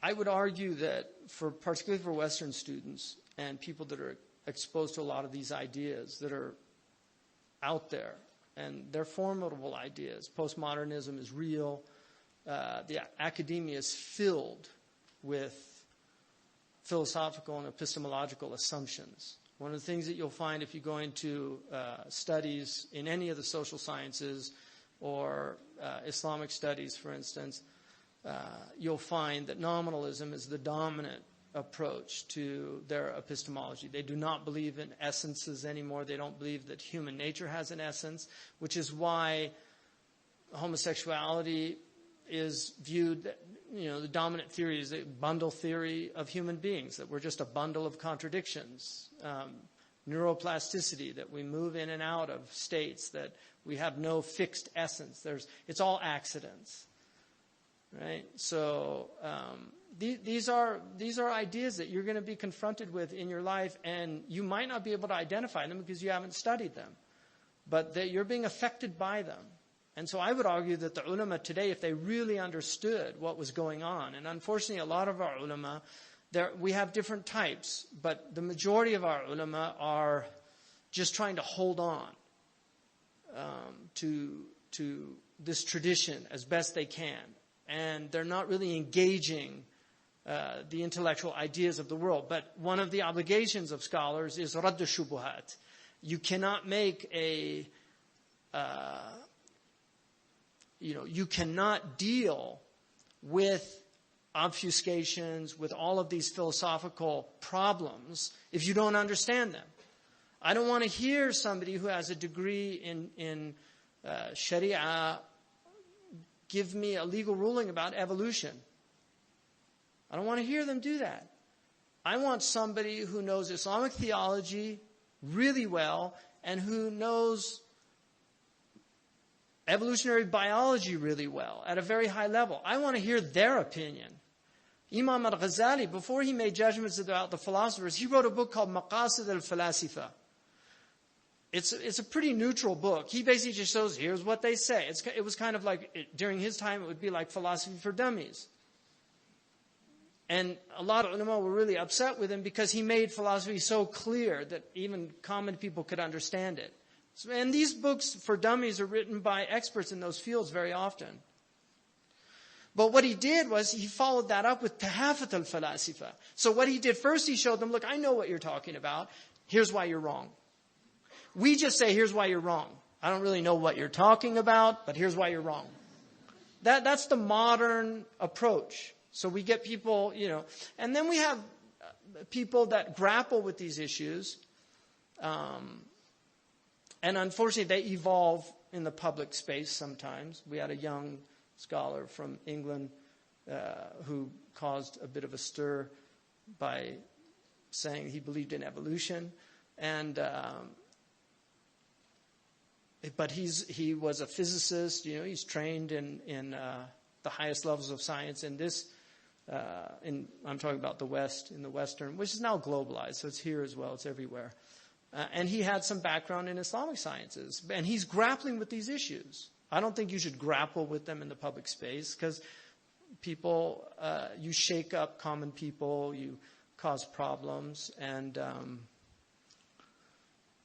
I would argue that particularly for Western students and people that are exposed to a lot of these ideas that are out there, and they're formidable ideas. Postmodernism is real. The academia is filled with philosophical and epistemological assumptions. One of the things that you'll find if you go into studies in any of the social sciences or Islamic studies, for instance, you'll find that nominalism is the dominant approach to their epistemology. They do not believe in essences anymore. They don't believe that human nature has an essence, which is why homosexuality is viewed, the dominant theory is a bundle theory of human beings, that we're just a bundle of contradictions. Neuroplasticity, that we move in and out of states, that we have no fixed essence. It's all accidents. Right? So these are ideas that you're going to be confronted with in your life, and you might not be able to identify them because you haven't studied them, but that you're being affected by them. And so I would argue that the ulama today, if they really understood what was going on, and unfortunately a lot of our ulama, we have different types, but the majority of our ulama are just trying to hold on to this tradition as best they can. And they're not really engaging the intellectual ideas of the world. But one of the obligations of scholars is radd al-shubuhat. You cannot make you cannot deal with obfuscations, with all of these philosophical problems if you don't understand them. I don't want to hear somebody who has a degree in Sharia give me a legal ruling about evolution. I don't want to hear them do that. I want somebody who knows Islamic theology really well and who knows evolutionary biology really well at a very high level. I want to hear their opinion. Imam al-Ghazali, before he made judgments about the philosophers, he wrote a book called Maqasid al-Falasifa. It's a pretty neutral book. He basically just shows, here's what they say. It was kind of like, during his time, it would be like philosophy for dummies. And a lot of ulama were really upset with him because he made philosophy so clear that even common people could understand it. And these books for dummies are written by experts in those fields very often. But what he did was he followed that up with Tahafut al-Falasifa. So what he did first, he showed them, look, I know what you're talking about. Here's why you're wrong. We just say, here's why you're wrong. I don't really know what you're talking about, but here's why you're wrong. That's the modern approach. So we get people, and then we have people that grapple with these issues. And unfortunately, they evolve in the public space sometimes. We had a young scholar from England who caused a bit of a stir by saying he believed in evolution. But he was a physicist. He's trained in the highest levels of science. And I'm talking about the West, in the Western, which is now globalized. So it's here as well. It's everywhere. And he had some background in Islamic sciences. And he's grappling with these issues. I don't think you should grapple with them in the public space because people, you shake up common people, you cause problems, and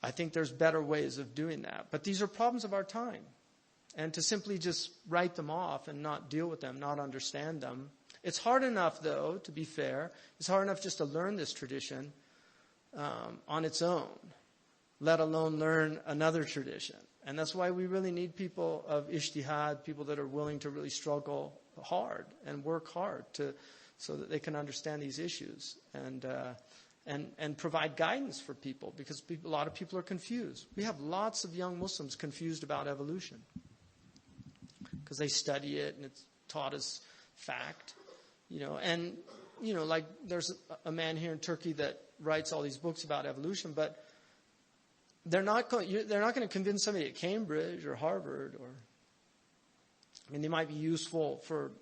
I think there's better ways of doing that. But these are problems of our time. And to simply just write them off and not deal with them, not understand them. It's hard enough, though, to be fair, it's hard enough just to learn this tradition on its own, let alone learn another tradition. And that's why we really need people of ijtihad, people that are willing to really struggle hard and work hard so that they can understand these issues and provide guidance for people, because a lot of people are confused. We have lots of young Muslims confused about evolution because they study it and it's taught as fact, like there's a man here in Turkey that writes all these books about evolution, but they're not going to convince somebody at Cambridge or Harvard, they might be useful for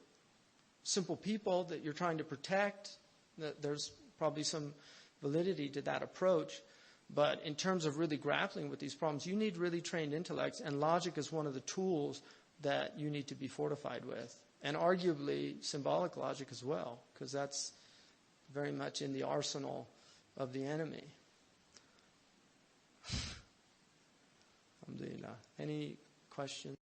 simple people that you're trying to protect. There's probably some validity to that approach. But in terms of really grappling with these problems, you need really trained intellects, and logic is one of the tools that you need to be fortified with. and arguably symbolic logic as well, because that's very much in the arsenal of the enemy. Alhamdulillah. Any questions?